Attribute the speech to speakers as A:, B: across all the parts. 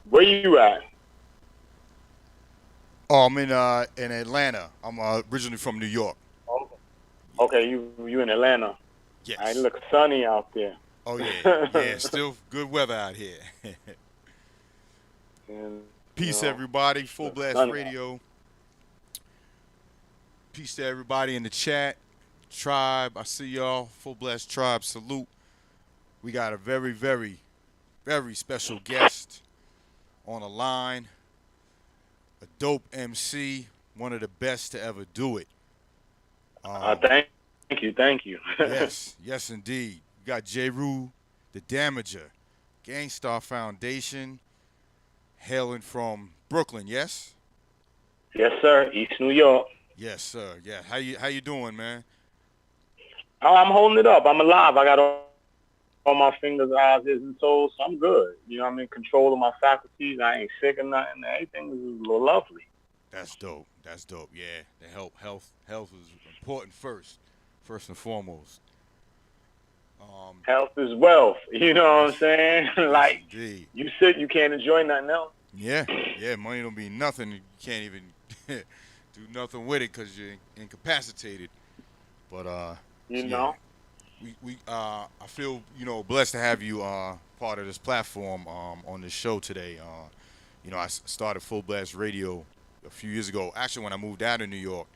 A: Where you at?
B: Oh, I'm in Atlanta. I'm originally from New York.
A: Oh,
B: Yeah.
A: okay, you in Atlanta. I
B: Yes.
A: look sunny out there.
B: Oh yeah. Yeah. Still good weather out here.
A: And
B: Peace, everybody. Full
A: look
B: Blast
A: sunny out.
B: Radio. Peace to everybody in the chat. Tribe, I see y'all. Full Blast Tribe, salute. We got a very, very, very special guest on the line. A dope MC, one of the best to ever do it. Um,
A: Thank you.
B: yes, yes, indeed. We got Jeru The Damaja, Gangstar Foundation, hailing from Brooklyn. Yes,
A: Yes, sir. East New York.
B: yes, sir. Yeah. How you doing, man?
A: Oh, I'm holding it up. I'm alive. I got all my fingers, eyes, ears, and toes, so I'm good. I'm in control of my faculties. I ain't sick or nothing. Everything is lovely.
B: That's dope. That's dope. Yeah, the health is important first and foremost. Um,
A: Health is wealth. You know what I'm
B: yes,
A: saying?
B: yes,
A: Like,
B: indeed.
A: you sick, you can't enjoy nothing else.
B: Yeah, yeah. Money don't mean nothing. You can't even do nothing with it because you're incapacitated. But
A: You
B: yeah,
A: know?
B: I feel blessed to have you part of this platform on this show today. I started Full Blast Radio a few years ago. Actually, when I moved out of New York,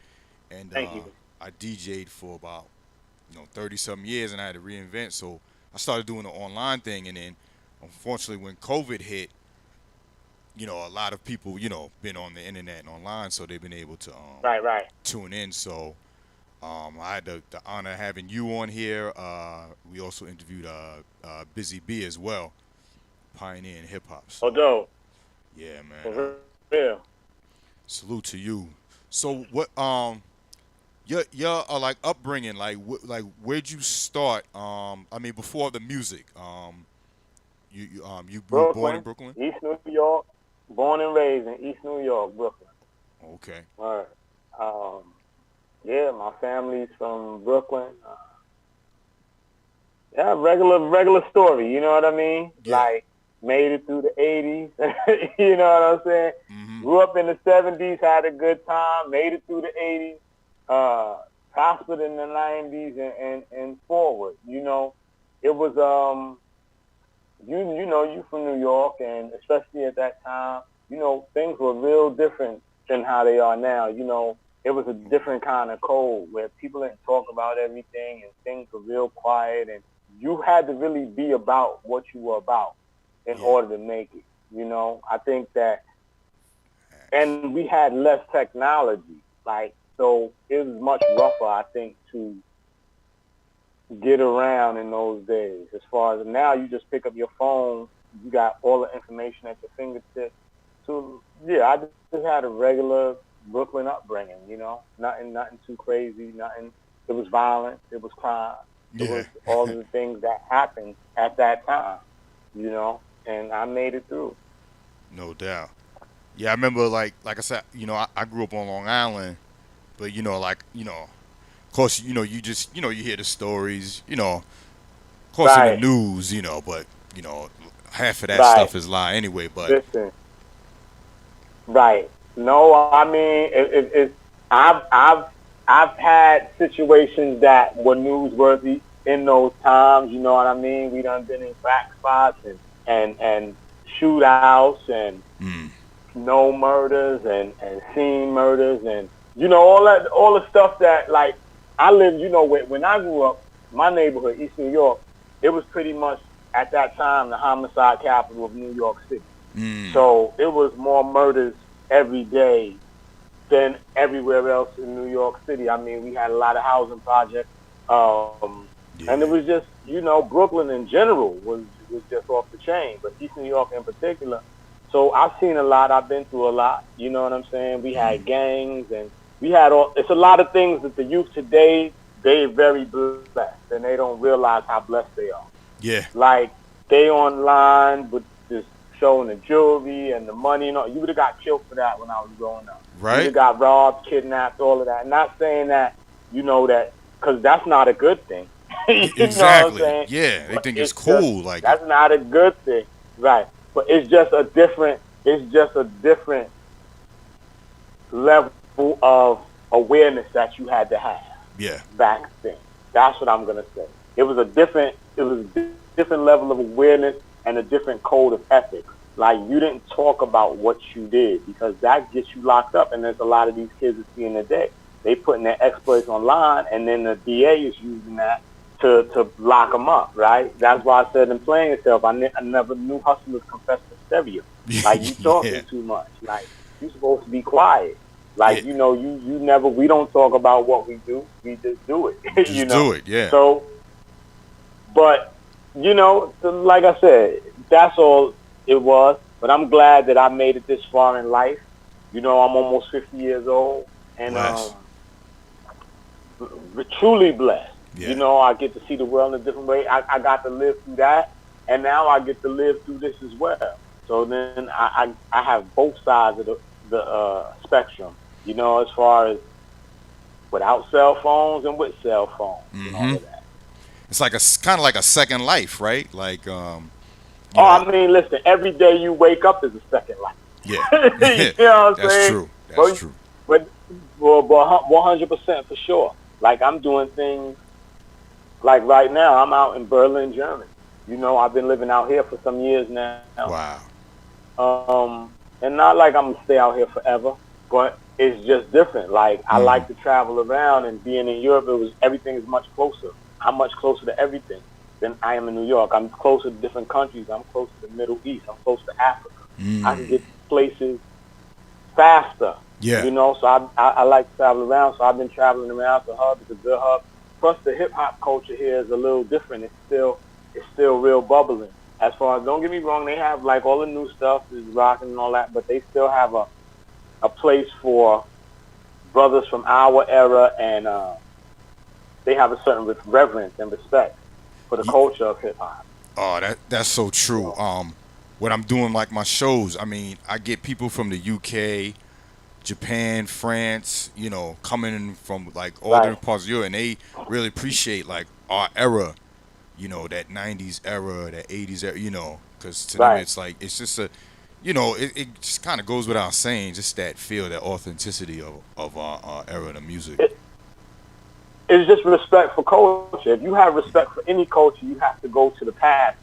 B: and
A: Thank you.
B: I DJ'd for about 30 something years, and I had to reinvent. So I started doing the online thing, and then unfortunately, when COVID hit, a lot of people been on the internet and online, so they've been able to
A: Right, right.
B: tune in. So I had the honor of having you on here. We also interviewed Busy B as well, pioneer in hip hop. So
A: Although,
B: yeah, man,
A: for real.
B: salute to you. So what your like upbringing, like where'd you start? I mean before the music. You were born in
A: Brooklyn,
B: Brooklyn.
A: East New York, born and raised in East New York, Brooklyn.
B: Okay.
A: All right. Um, yeah, my family's from Brooklyn. Yeah, regular story. You know what I mean?
B: Yeah.
A: Like made it through the '80s. You know what I'm saying?
B: Mhm.
A: Grew up in the '70s, had a good time. Made it through the '80s. Uh, Prospered in the '90s and forward. It was you from New York, and especially at that time, things were real different than how they are now. It was a different kind of code where people didn't talk about everything and things were real quiet, and you had to really be about what you were about in
B: Yeah.
A: order to make it. I think that,
B: Facts.
A: and we had less technology, like, so it was much rougher, I think, to get around in those days. As far as now, you just pick up your phone, you got all the information at your fingertips. So yeah, I just had a regular Brooklyn upbringing. Nothing too crazy. Nothing. It was violence. It was crime. It
B: Yeah.
A: was all of the things that happened at that time. And I made it through.
B: No doubt. Yeah, I remember like I said, I grew up on Long Island, but of course, you just you hear the stories, of course in the
A: Right.
B: news, but half of that
A: Right.
B: stuff is lie anyway. But
A: Listen. Right. No, I mean, I've I've had situations that were newsworthy in those times. You know what I mean? We done been in crack spots and shootouts and
B: mm,
A: no murders and scene murders and all the stuff that, like, I lived. When I grew up, my neighborhood, East New York, it was pretty much at that time the homicide capital of New York City.
B: mm,
A: So it was more murders every day than everywhere else in New York City. I mean, we had a lot of housing projects, and it was
B: yeah,
A: just, Brooklyn in general was just off the chain, but East New York in particular. So I've seen a lot. I've been through a lot. You know what I'm saying? We
B: mm,
A: had gangs, and we had all. It's a lot of things that the youth today, they're very blessed, and they don't realize how blessed they are.
B: yeah,
A: Like, they online with this showing the jewelry and the money and all. You would have got killed for that when I was growing up. You would
B: right,
A: have got robbed, kidnapped, all of that. Not saying that, that, because that's not a good thing. You know what I'm
B: exactly,
A: saying?
B: yeah. They
A: But
B: think it's
A: it's just,
B: cool, like it.
A: that's not a good thing. Right. but it's just a different level of awareness that you had to have
B: Yeah.
A: back then. That's what I'm gonna say. It was a different level of awareness and a different code of ethics. Like, you didn't talk about what you did, because that gets you locked up. And there's a lot of these kids that see in the day. They putting their exploits online, and then the DA is using that to lock them up, right? That's why I said in Playing Yourself, I never knew hustlers confessed to stereo. Like, you talking
B: Yeah.
A: too much. Like, you supposed to be quiet. Like,
B: Yeah.
A: you never, we don't talk about what we do. We just do it,
B: Just do it. Yeah.
A: So, but, like I said, that's all it was. But I'm glad that I made it this far in life. I'm almost 50 years old, and
B: Bless.
A: Truly blessed.
B: Yeah.
A: I get to see the world in a different way. I got to live through that, and now I get to live through this as well. So then I have both sides of the spectrum, as far as without cell phones and with cell phones and all of that.
B: It's like kind of like a second life, right? Like,
A: I mean, listen, every day you wake up is a second life.
B: Yeah.
A: You know what I'm
B: That's
A: saying?
B: true. That's true.
A: But 100% for sure. Like, I'm doing things, like right now, I'm out in Berlin, Germany. I've been living out here for some years now.
B: Wow.
A: And not like I'm gonna stay out here forever, but it's just different. Like, I like to travel around, and being in Europe, everything is much closer. I'm much closer to everything than I am in New York. I'm closer to different countries. I'm close to the Middle East. I'm close to Africa. I can get places faster.
B: Yeah.
A: So I like to travel around. So I've been traveling around to hub. It's a good hub. Plus, the hip hop culture here is a little different. It's still real bubbling. As far as, don't get me wrong, they have like all the new stuff is rocking and all that, but they still have a place for brothers from our era, and they have a certain reverence and respect for the culture of hip hop.
B: Oh, that's so true. When I'm doing like my shows, I mean, I get people from the UK, Japan, France, coming in from like all different parts of Europe, and they really appreciate like our era, that 90s era, that 80s era, because to them it's like, it's just it just kind of goes without saying, just that feel, that authenticity of our era of the music.
A: It's just respect for culture. If you have respect for any culture, you have to go to the past,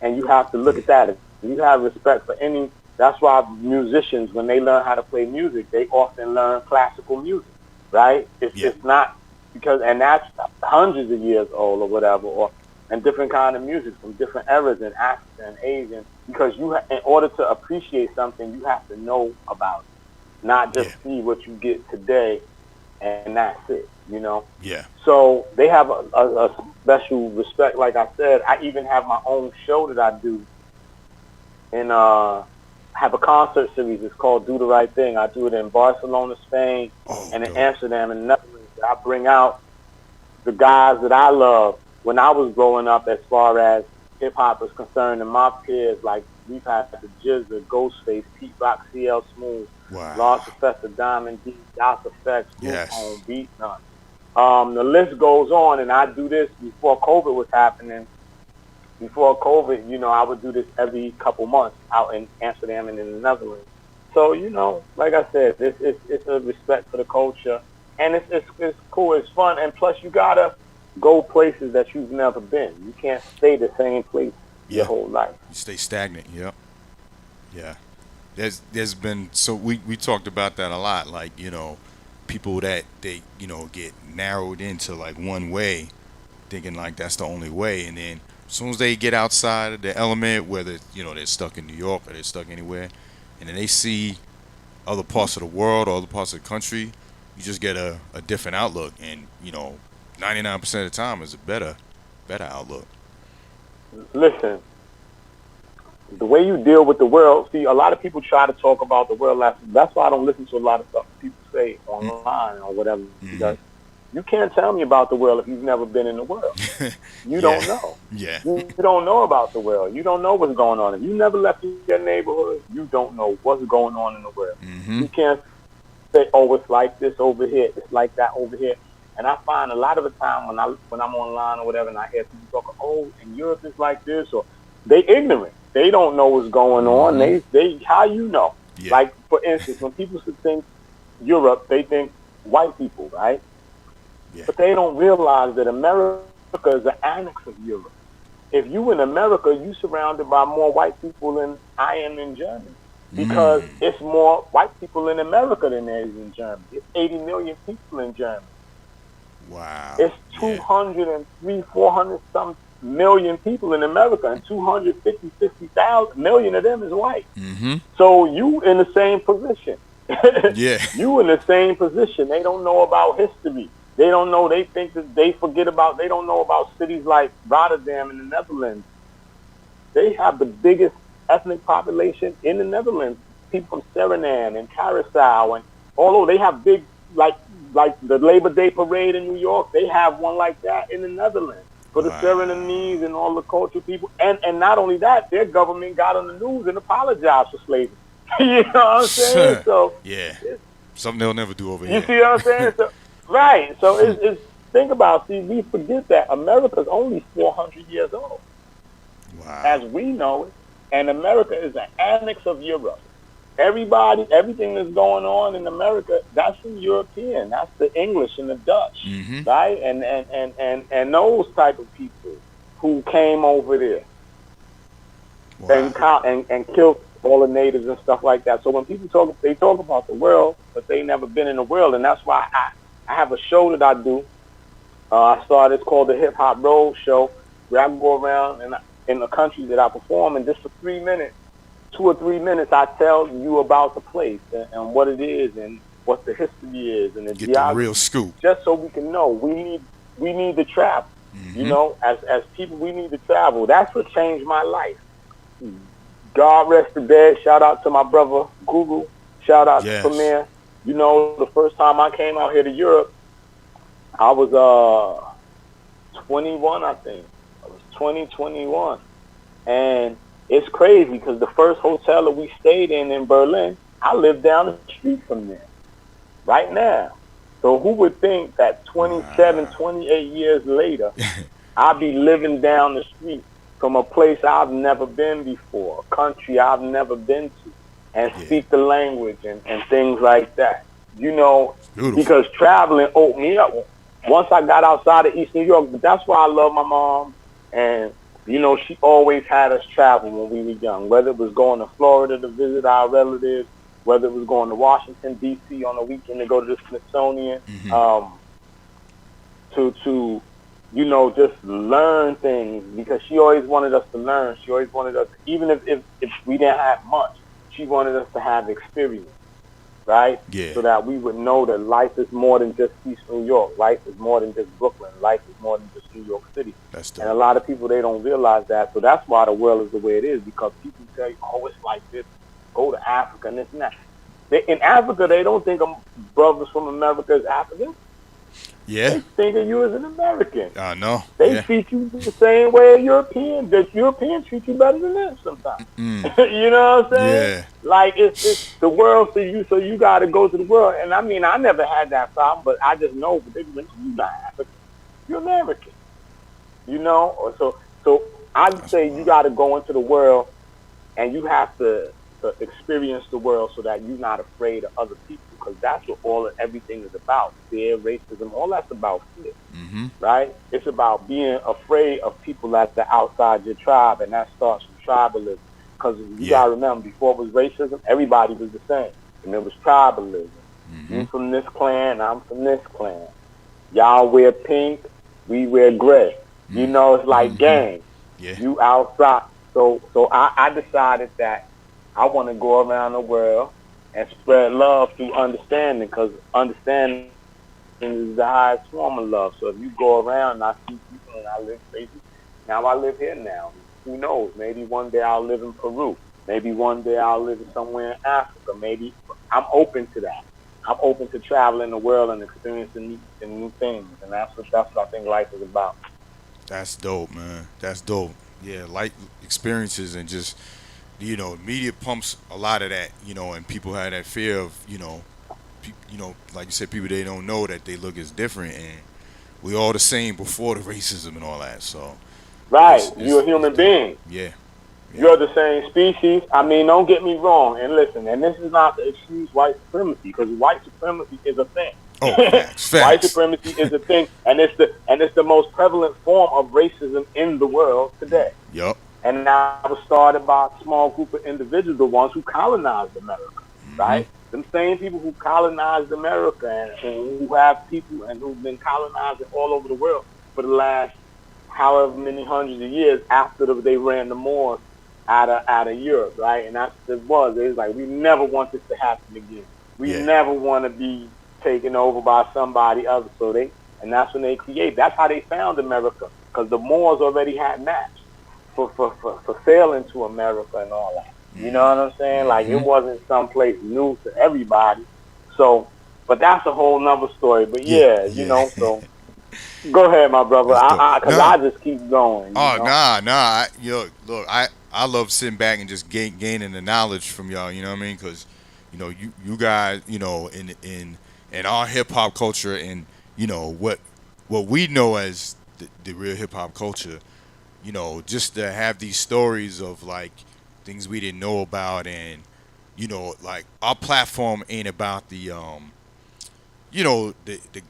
A: and you have to look at that. If you have respect for any, that's why musicians, when they learn how to play music, they often learn classical music, right? It's not because, and that's hundreds of years old or whatever, and different kind of music from different eras in Africa and Asian, because in order to appreciate something, you have to know about it, not just see what you get today, and that's it,
B: Yeah.
A: So they have a special respect. Like I said, I even have my own show that I do, and have a concert series. It's called Do the Right Thing. I do it in Barcelona, Spain, and in Amsterdam and Netherlands. I bring out the guys that I love when I was growing up, as far as hip hop is concerned, and my peers, like we've had the Jizza, Ghostface, Pete Rock, CL Smooth, Large Professor, Diamond D, Das Effects, Home, Beat Nut. The list goes on, and I do this before COVID was happening. Before COVID, I would do this every couple months out in Amsterdam and in the Netherlands. So, like I said, it's a respect for the culture, and it's cool, it's fun, and plus you gotta go places that you've never been. You can't stay the same place your whole life.
B: You stay stagnant. Yep. Yeah. There's been, so we talked about that a lot, like, people that they get narrowed into like one way, thinking like that's the only way, and then as soon as they get outside of the element, whether they're stuck in New York or they're stuck anywhere, and then they see other parts of the world or other parts of the country, you just get a different outlook, and 99% of the time is a better outlook.
A: Listen, the way you deal with the world, see, a lot of people try to talk about the world. That's why I don't listen to a lot of stuff people say online or whatever, because you can't tell me about the world if you've never been in the world. You don't know.
B: Yeah.
A: You don't know about the world. You don't know what's going on. If you never left your neighborhood, you don't know what's going on in the world. You can't say, oh, it's like this over here, it's like that over here. And I find a lot of the time when I'm online or whatever, and I hear people talk, oh, in Europe it's like this, or they ignorant. They don't know what's going on. They how you know?
B: Yeah.
A: Like for instance, when people think Europe, they think white people, right?
B: Yeah.
A: But they don't realize that America is an annex of Europe. If you in America, you surrounded by more white people than I am in Germany. Because it's more white people in America than there is in Germany. It's 80 million people in Germany.
B: Wow.
A: It's 203, 400 some million people in America, and 250, 60,000 million of them is white. So you in the same position.
B: Yeah.
A: You in the same position. They don't know about history. They don't know. They think that they forget about. They don't know about cities like Rotterdam in the Netherlands. They have the biggest ethnic population in the Netherlands. People from Suriname and Curaçao, and although they have big like the Labor Day parade in New York, they have one like that in the Netherlands for the Surinamese and all the cultural people. And not only that, their government got on the news and apologized for slavery. You know what I'm saying? So
B: yeah, something they'll never do over
A: you
B: here.
A: see what I'm saying? So, right. So it's think about. See, we forget that America's only 400 years old, as we know it, and America is an annex of Europe. Everything that's going on in America, that's from European. That's the English and the Dutch, right? And those type of people who came over there and killed all the natives and stuff like that. So when people talk, they talk about the world, but they never been in the world, and that's why I have a show that I do. I started. It's called the Hip Hop Road Show, where I go around and in the country that I perform, and just for 3 minutes. 2 or 3 minutes, I tell you about the place and what it is and what the history is and the
B: Get the real scoop.
A: Just so we can know. We need to travel. You know, as people, we need to travel. That's what changed my life. God rest the dead. Shout out to my brother Google. Shout out to Premier. You know, the first time I came out here to Europe, I was 21, I think. I was 21, and it's crazy because the first hotel that we stayed in Berlin, I live down the street from there right now. So who would think that 27, 28 years later, I'll be living down the street from a place I've never been before, a country I've never been to, and speak the language and things like that. You know, because traveling opened me up. Once I got outside of East New York, but that's why I love my mom. And you know, she always had us travel when we were young, whether it was going to Florida to visit our relatives, whether it was going to Washington, D.C. on a weekend to go to the Smithsonian, to you know, just learn things, because she always wanted us to learn. She always wanted us, even if we didn't have much, she wanted us to have experience, right?
B: Yeah.
A: So that we would know that life is more than just East New York. Life is more than just Brooklyn. Life is more than just New York City.
B: That's dope.
A: And a lot of people, they don't realize that. So that's why the world is the way it is, because people say, oh, it's like this. Go to Africa and this and that. In Africa, they don't think of brothers from America as Africans.
B: Yeah.
A: They think of you as an American.
B: I know.
A: They treat you the same way a European. The Europeans treat you better than them sometimes. You know what I'm saying?
B: Yeah.
A: Like, it's the world for you, so you got to go to the world. And I mean, I never had that problem, but I just know, but they be like, you're not African. You're American. You know? So I'd say you got to go into the world, and you have to experience the world so that you're not afraid of other people, because that's what everything is about. Fear, racism, all that's about fear, right? It's about being afraid of people that are outside your tribe, and that starts from tribalism. Because you got to remember, before it was racism, everybody was the same, and it was tribalism. You from this clan, I'm from this clan. Y'all wear pink, we wear gray. You know, it's like gang.
B: Yeah.
A: You outside. So I decided that I want to go around the world and spread love through understanding, because understanding is the highest form of love. So if you go around and I see people and I live crazy, now I live here now. Who knows? Maybe one day I'll live in Peru. Maybe one day I'll live somewhere in Africa. Maybe I'm open to that. I'm open to traveling the world and experiencing new things, and that's what I think life is about.
B: That's dope, man. That's dope. Yeah, life experiences, and just, you know, media pumps a lot of that, you know, and people have that fear of, you know, like you said, people, they don't know that they look as different, and we all the same before the racism and all that. So
A: right, you're a human being.
B: Yeah, Yeah.
A: You're the same species. I mean, don't get me wrong. And listen, and this is not to excuse white supremacy, because white supremacy is a thing.
B: Oh, facts,
A: White
B: facts.
A: supremacy is a thing, and it's the most prevalent form of racism in the world today.
B: Yup.
A: And that was started by a small group of individuals, the ones who colonized America,
B: Mm-hmm.
A: right? Them same people who colonized America and who have people and who've been colonizing all over the world for the last however many hundreds of years after they ran the Moors out of Europe, right? And that's what it was. It was like, we never want this to happen again. We
B: Yeah.
A: never want to be taken over by somebody else. And that's when they create. That's how they found America, because the Moors already had maps for sailing to America and all that. You know what I'm saying? Like, it
B: Mm-hmm.
A: wasn't someplace new to everybody. So, but that's a whole nother story. But
B: Yeah.
A: yeah,
B: Yeah.
A: So go ahead, my brother.
B: That's dope.
A: Because
B: Nah.
A: I just keep going.
B: Oh, nah. Look, I love sitting back and just gaining the knowledge from y'all. You know what I mean? Because, you guys, in our hip hop culture, and what we know as the real hip hop culture. Just to have these stories of like things we didn't know about, and like our platform ain't about the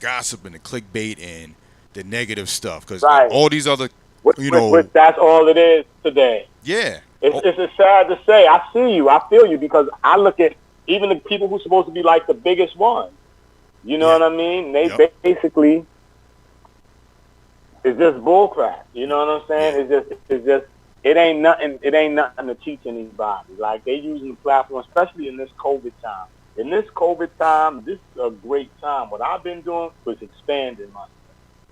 B: gossip and the clickbait and the negative stuff, because
A: Right.
B: all these other,
A: Which that's all it is today.
B: yeah.
A: It's sad to say. I see you. I feel you, because I look at even the people who's supposed to be like the biggest ones. You know
B: Yeah.
A: what I mean? They
B: Yep.
A: basically, it's just bullcrap. You know what I'm saying?
B: Yeah.
A: It's just it ain't nothing. It ain't nothing to teach anybody. Like, they using the platform, especially in this COVID time. In this COVID time, this is a great time. What I've been doing was expanding myself,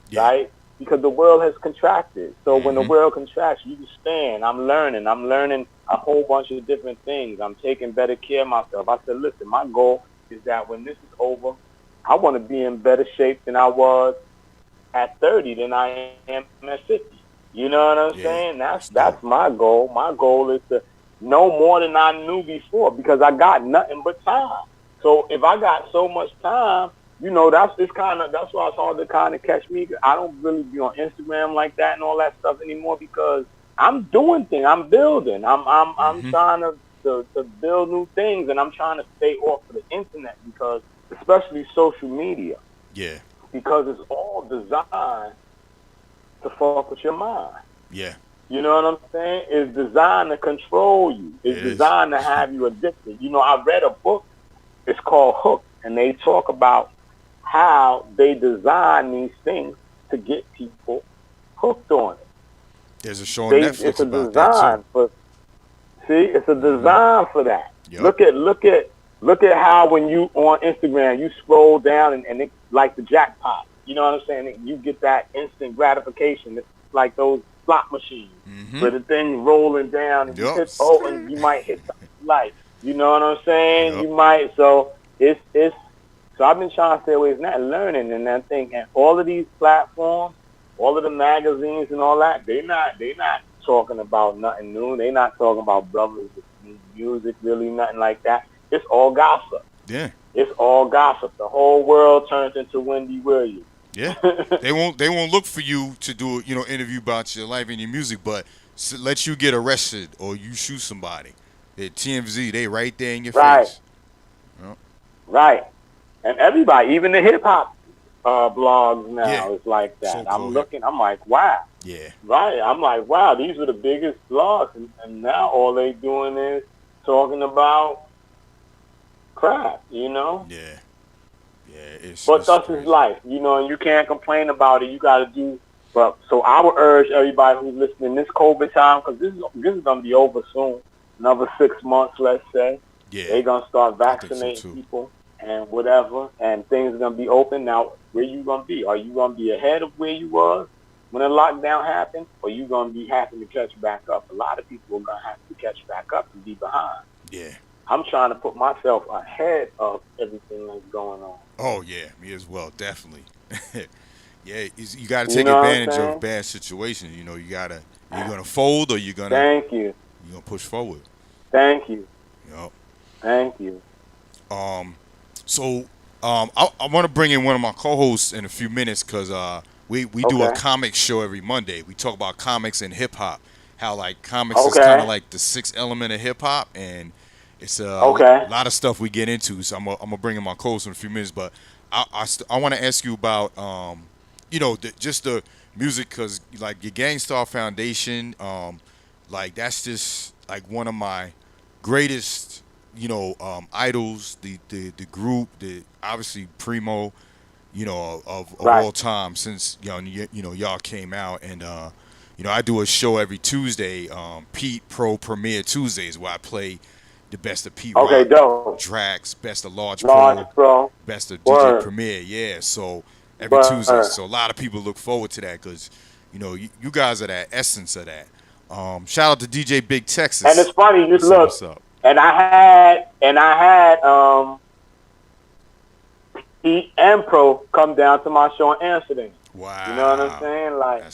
B: Yeah.
A: right? Because the world has contracted. So when the
B: Mhm.
A: world contracts, you expand. I'm learning a whole bunch of different things. I'm taking better care of myself. I said, listen, my goal is that when this is over, I want to be in better shape than I was at 30 than I am at 50. You know what I'm
B: Yeah.
A: saying?
B: That's
A: That's
B: dope.
A: my goal. My goal is to know more than I knew before, because I got nothing but time. So if I got so much time, that's why it's hard to kind of catch me. I don't really be on Instagram like that and all that stuff anymore, because I'm doing things. I'm building. I'm
B: Mhm.
A: trying to build new things, and I'm trying to stay off of the internet, because especially social media,
B: Yeah.
A: because it's all designed to fuck with your mind.
B: Yeah.
A: You know what I'm saying? It's designed to control you. It's
B: It is.
A: designed to have you addicted. I read a book. It's called Hook, and they talk about how they design these things to get people hooked on it.
B: There's a show on
A: It's
B: Netflix
A: a
B: about that too.
A: design for. See, it's a
B: Mhm.
A: design for that.
B: Yep.
A: Look at how when you on Instagram, you scroll down and it like the jackpot. You know what I'm saying? You get that instant gratification. It's like those slot machines where
B: Mhm.
A: the thing rolling down and
B: Yup.
A: and you might hit something like. You know what I'm saying?
B: Yup.
A: You might. So it's so I've been trying to stay away from that and learning, and I think, and all of these platforms, all of the magazines and all that, they not talking about nothing new. They not talking about brothers with music, really nothing like that. It's all gossip.
B: Yeah.
A: It's all gossip. The whole world turns into Wendy Williams.
B: Yeah. They won't look for you to do interview about your life and your music, but let you get arrested or you shoot somebody. At TMZ, they right there in your
A: Right,
B: face. Yep.
A: right. And everybody, even the hip hop blogs
B: Yeah.
A: now, is like that. I'm
B: So-called hip.
A: looking. I'm like, wow.
B: Yeah.
A: Right. I'm like, wow. These were the biggest blogs, and now all they doing is talking about crap.
B: Yeah. Yeah.
A: But
B: It's
A: thus is
B: crazy.
A: life, and you can't complain about it. You got to do. But so I would urge everybody who's listening this COVID time, because this is gonna be over soon. Another 6 months, let's say.
B: Yeah.
A: They're gonna start
B: I think so
A: vaccinating
B: too.
A: people and whatever, and things are gonna be open. Now, where you gonna be? Are you gonna be ahead of where you was when the lockdown happened, or you gonna be having to catch back up? A lot of people are gonna have to catch back up and be behind.
B: Yeah.
A: I'm trying to put myself ahead of everything that's going on.
B: Oh yeah, me as well, definitely. Yeah, you got to
A: You
B: take
A: know what I'm
B: advantage of
A: saying?
B: bad situations. You're gonna fold or
A: Thank you.
B: you're gonna push forward.
A: Thank you.
B: You know.
A: Thank you.
B: Um, so I want to bring in one of my co-hosts in a few minutes because we do a
A: Okay.
B: comic show every Monday. We talk about comics and hip hop. how like comics is kind of like the sixth element of hip hop, and it's a lot of stuff we get into. So I'm gonna bring him on close in a few minutes, but I want to ask you about just the music, because like your Gang Starr Foundation, like that's just like one of my greatest idols, the group, the obviously primo, of all time since y'all came out. And I do a show every Tuesday, Pete Pro Premiere Tuesdays, where I play the best of Pete Rock, Drax, best of Large Pro, best of DJ Premier. Yeah, so every Tuesday. So a lot of people look forward to that, because you guys are that essence of that. Shout out to DJ Big Texas.
A: And it's funny, you look, what's up? And I had Pete and Pro come down to my show in Amsterdam.
B: Wow.
A: You know what I'm saying? Like,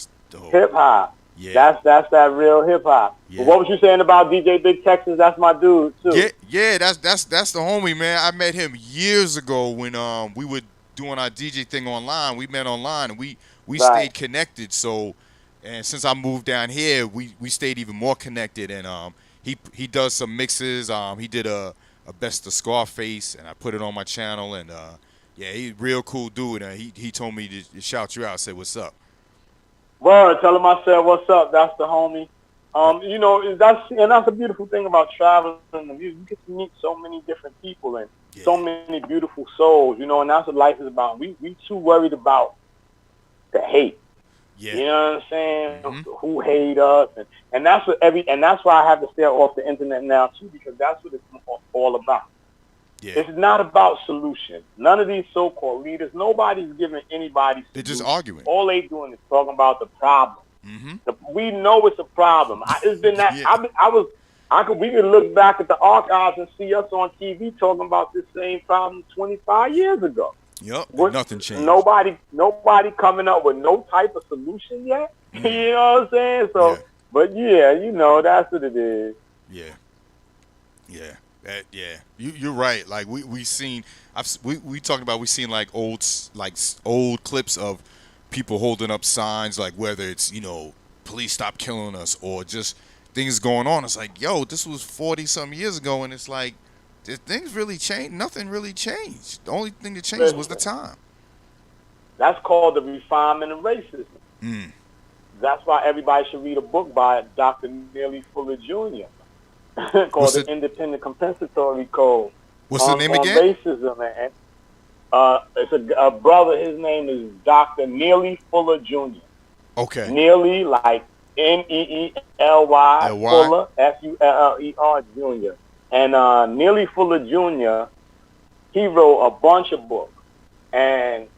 A: hip hop. Yeah. That's that real hip hop. Yeah. But what was you saying about DJ Big Texas? That's my dude too.
B: Yeah, that's the homie, man. I met him years ago when we were doing our DJ thing online. We met online and we stayed connected. So, and since I moved down here, we stayed even more connected. And he does some mixes. He did a best of Scarface, and I put it on my channel. And yeah, he's a real cool dude. And he told me to shout you out, say what's up.
A: Word, tell him I said what's up. That's the homie. That's a beautiful thing about traveling and the music. You get to meet so many different people and so many beautiful souls, and that's what life is about. We too worried about the hate. Yeah. You know what I'm saying? Mm-hmm. Who hate us, and that's what that's why I have to stay off the internet now too, because that's what it's all about. Yeah. It's not about solutions. None of these so-called leaders, nobody's giving anybody solutions.
B: They're just arguing.
A: All they doing is talking about the problem. Mm-hmm. We know it's a problem. It's been that. Yeah. We can look back at the archives and see us on TV talking about this same problem 25 years ago.
B: Yep. Nothing changed.
A: Nobody coming up with no type of solution yet. Mm. You know what I'm saying? So, yeah. But yeah, that's what it is.
B: Yeah. Yeah. Yeah, you're right. Like we seen like old clips of people holding up signs, like whether it's police stop killing us or just things going on. It's like, yo, this was 40-some years ago, and it's like, did things really change? Nothing really changed. The only thing that changed was the time. That's
A: called the refinement of racism. Mm. That's why everybody should read a book by Dr. Neely Fuller Jr. called the Independent Compensatory Code.
B: What's the name again?
A: Racism, man. It's a brother. His name is Dr. Neely Fuller Jr.
B: Okay.
A: Neely, like Neely, Fuller, Fuller Jr. And Neely Fuller Jr., he wrote a bunch of books. And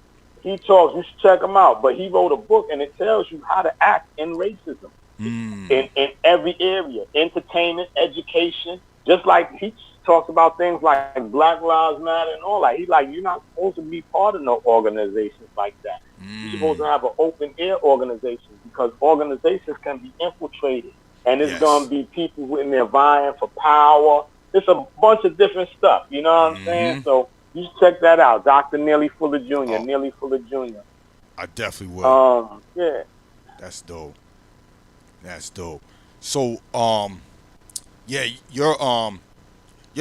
A: he talks, you should check him out, but he wrote a book and it tells you how to act in racism. In every area, entertainment, education, just like he talks about things like Black Lives Matter and all that. He's like, you're not supposed to be part of no organizations like that. You're supposed to have an open air organization, because organizations can be infiltrated, and it's going to be people in there vying for power. It's a bunch of different stuff, you know what I'm saying? So you should check that out, Dr. Neely Fuller Jr., Neely Fuller Jr.
B: I definitely will.
A: Yeah.
B: That's dope. That's dope. So, you're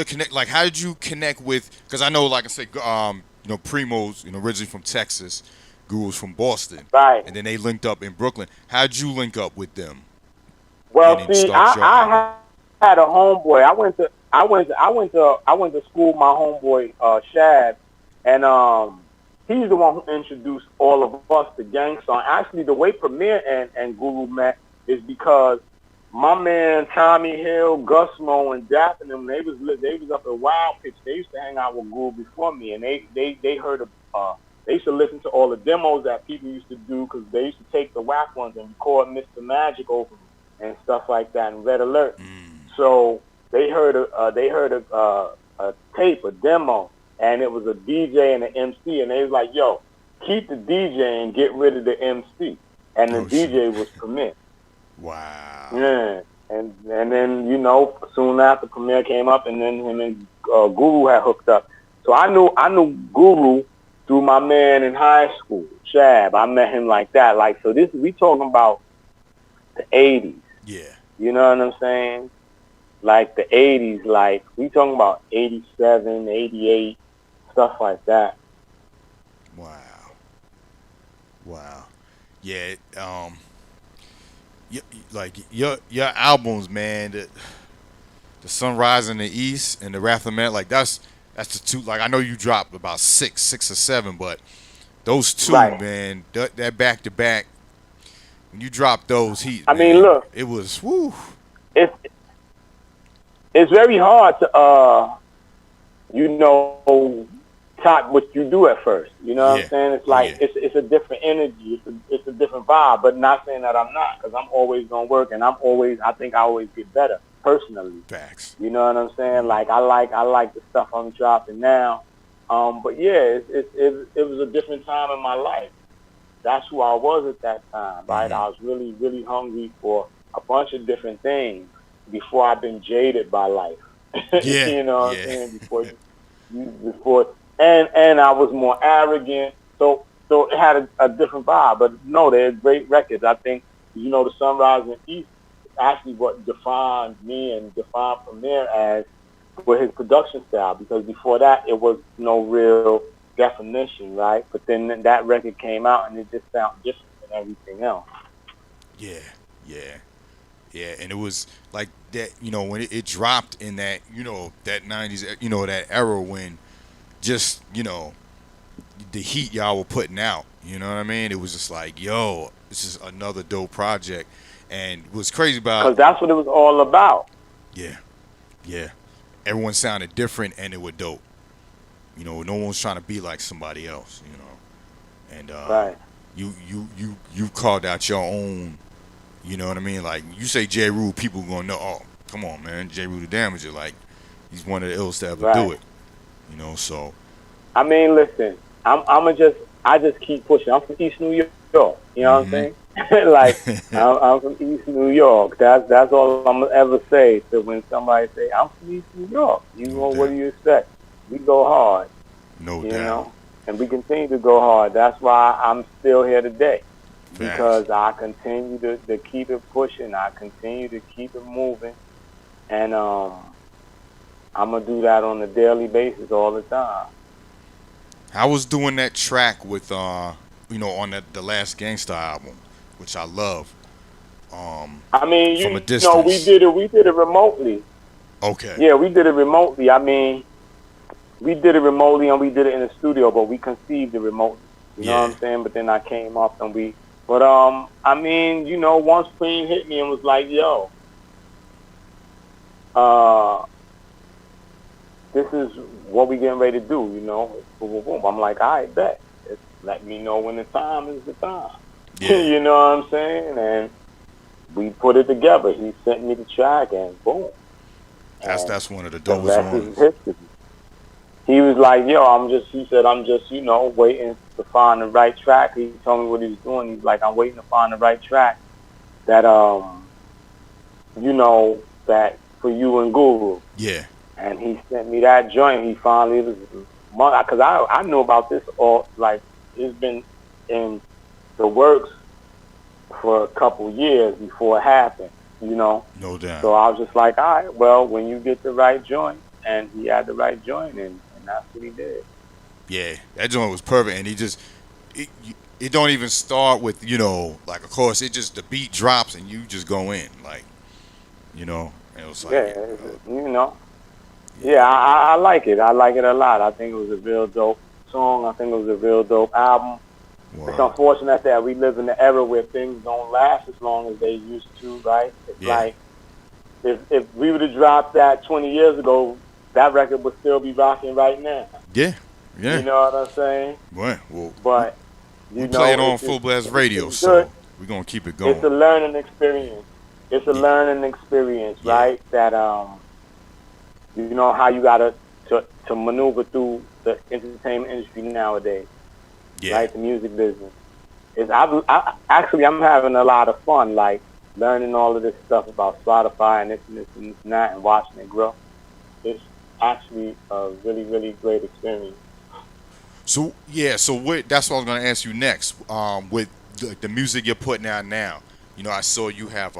B: connect. Like, how did you connect with? Because I know, like I said, Primo's, originally from Texas, Guru's from Boston,
A: right?
B: And then they linked up in Brooklyn. How did you link up with them?
A: Well, see, I had a homeboy. I went to school with my homeboy Shad, and he's the one who introduced all of us to Gang Starr. Actually, the way Premier and Guru met is because my man Tommy Hill, Gus Mo, and Dapp and them, they was up at Wild Pitch. They used to hang out with Guru before me, and they heard of they used to listen to all the demos that people used to do, because they used to take the whack ones and record Mr. Magic over them and stuff like that, and Red Alert. So they heard a tape, a demo, and it was a DJ and an MC, and they was like, yo, keep the DJ and get rid of the MC. And the DJ was Premier.
B: Wow.
A: Yeah. And then, soon after Premier came up, and then him and Guru had hooked up. So I knew Guru through my man in high school, Shab. I met him like that. Like, so we talking about the 80s.
B: Yeah.
A: You know what I'm saying? Like the 80s, like we talking about 87, 88, stuff like that.
B: Wow. Wow. Yeah. Y- like your albums, man. The Sunrise in the East and the Wrath of Man. Like that's the two. Like I know you dropped about six or seven, but those two,
A: Right.
B: man. That back to back. When you dropped those heat,
A: I mean,
B: man,
A: look,
B: it was woo.
A: it's it's very hard to you know, top what you do at first. You know what I'm
B: Yeah.
A: saying? It's
B: Oh
A: like
B: yeah.
A: it's a different energy. It's a different vibe. But not saying that I'm not, because I'm always gonna work, and I think I always get better personally.
B: Facts.
A: You know what I'm saying? Like I like the stuff I'm dropping now. But yeah, it was a different time in my life. That's who I was at that time, right?
B: Mm-hmm.
A: I was really, really hungry for a bunch of different things before I've been jaded by life.
B: Yeah.
A: You know what I'm
B: Yeah.
A: saying? Before and I was more arrogant. So it had a different vibe. But no, they're great records. I think, the Sunrise and East is actually what defined me and defined Premier as with his production style, because before that it was no real definition, right? But then that record came out and it just sounded different than everything else.
B: Yeah. Yeah. Yeah, and it was like that, when it dropped in that, that 90s, that era when just, the heat y'all were putting out, you know what I mean? It was just like, yo, this is another dope project. And what's crazy about,
A: Because that's what it was all about.
B: yeah, yeah, everyone sounded different and it was dope. No one was trying to be like somebody else, and
A: Right.
B: you called out your own. You know what I mean? Like you say Jeru, people gonna know. Oh, come on, man, Jeru The Damaja. Like he's one of the illest to ever do
A: Right.
B: it. So
A: I mean, listen, I just keep pushing. I'm from East New York. You know what I'm
B: hmm
A: saying? Like I'm from East New York. That's all I'm gonna ever say. So when somebody say I'm from East New York,
B: no
A: what do
B: doubt,
A: you expect? We go hard,
B: no
A: you
B: doubt.
A: know, and we continue to go hard. That's why I'm still here today,
B: Facts.
A: because I continue to keep it pushing. I continue to keep it moving, and I'm gonna do that on a daily basis all the time.
B: I was doing that track with on the last Gangsta album, which I love.
A: I mean,
B: From a
A: we
B: distance.
A: did it. We did it remotely.
B: Okay.
A: Yeah, we did it remotely. I mean, we did it remotely and we did it in the studio, but we conceived it remotely. You know
B: Yeah.
A: what I'm saying? But then I came up and but I mean, once Queen hit me and was like, "Yo, uh, this is what we getting ready to do," boom, boom, boom. I'm like, "I bet. Just let me know when the time is the time."
B: Yeah.
A: You know what I'm saying? And we put it together. He sent me the track and boom, and
B: That's one of the
A: the
B: dopest
A: rest is
B: ones.
A: history. He was like, "Yo, he said, I'm just, waiting to find the right track." He told me what he was doing. He's like, "I'm waiting to find the right track that, that for you and Guru."
B: Yeah.
A: And he sent me that joint. He finally was, because I knew about this all, like, it's been in the works for a couple years before it happened.
B: No doubt.
A: So I was just like, all right, well, when you get the right joint, and he had the right joint, and that's what he did.
B: Yeah, that joint was perfect, and it, it don't even start with like of course it just the beat drops and you just go in and it was like
A: Yeah, you know. Yeah,
B: yeah,
A: I like it. I like it a lot. I think it was a real dope song. I think it was a real dope album. It's
B: word,
A: unfortunate that we live in the era where things don't last as long as they used to, right? It's
B: yeah,
A: like if we would have dropped that 20 years ago, that record would still be rocking right now.
B: yeah,
A: You
B: yeah.
A: know what I'm saying?
B: Well,
A: But
B: we play it on
A: it's
B: Fullblast Radio,
A: it's good.
B: so we're gonna keep it
A: It's
B: going.
A: a learning experience. It's a
B: Yeah,
A: learning experience,
B: yeah,
A: right? That you know how you gotta to maneuver through the entertainment industry nowadays,
B: yeah,
A: right? The music business. Actually I'm having a lot of fun, like learning all of this stuff about Spotify and this and that, and watching it grow. It's actually a really, really great experience.
B: so yeah, so what? That's what I was gonna ask you next. With the music you're putting out now, I saw you have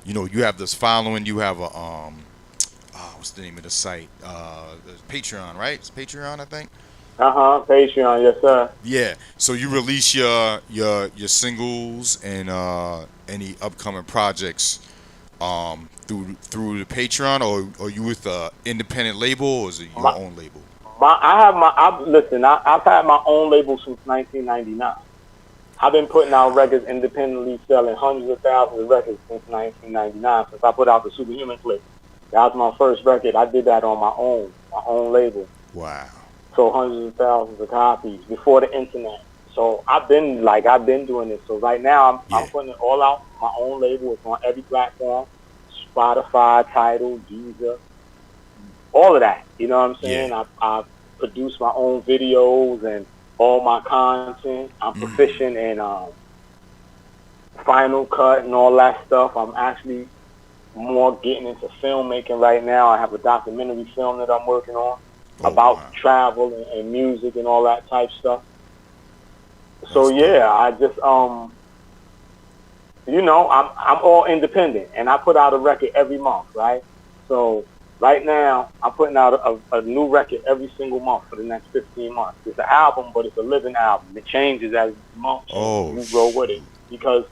B: you know, you have this following. You have a what's the name of the site? Patreon, right? It's Patreon, I think.
A: Patreon, yes sir.
B: Yeah. So you release your singles and any upcoming projects through the Patreon, or you with a independent label, or is it your
A: My,
B: own label?
A: listen. I've had my own label since 1999. I've been putting out
B: Wow.
A: records independently, selling hundreds of thousands of records since 1999. Since I put out the Superhuman Clip, that was my first record. I did that on my own label.
B: Wow.
A: Sold hundreds of thousands of copies before the internet. So I've been doing this. So right now I'm
B: Yeah.
A: putting it all out. My own label. It's on every platform: Spotify, Tidal, Deezer, all of that. You know what I'm
B: Yeah.
A: saying? I produce my own videos and all my content. I'm
B: Mm.
A: proficient in Final Cut and all that stuff. I'm actually more getting into filmmaking right now. I have a documentary film that I'm working on
B: Oh
A: about
B: wow.
A: travel and music and all that type stuff. So
B: That's dope.
A: yeah, I just I'm all independent and I put out a record every month, right? So right now I'm putting out a new record every single month for the next 15 months. It's an album, but it's a living album. It changes as the month changes.
B: Oh
A: You grow with it
B: shoot.
A: because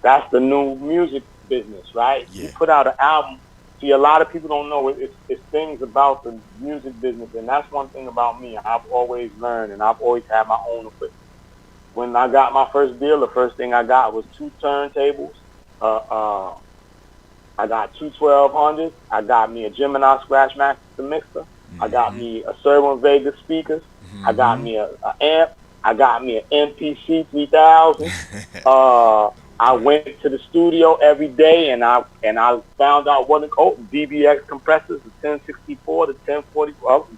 A: that's the new music business, right? You
B: Yeah.
A: put out an album. See, a lot of people don't know it's things about the music business, and that's one thing about me. I've always learned, and I've always had my own equipment. When I got my first deal, the first thing I got was two turntables. Uh, uh, I got two 1200s. I got me a Gemini Scratch Master mixer. I got
B: Mhm.
A: me a Serwin Vega speakers. I got
B: Mhm.
A: me a amp. I got me an MPC 3000. I
B: Okay.
A: went to the studio every day and I found out what DBX compressors, the 1064, the 1040,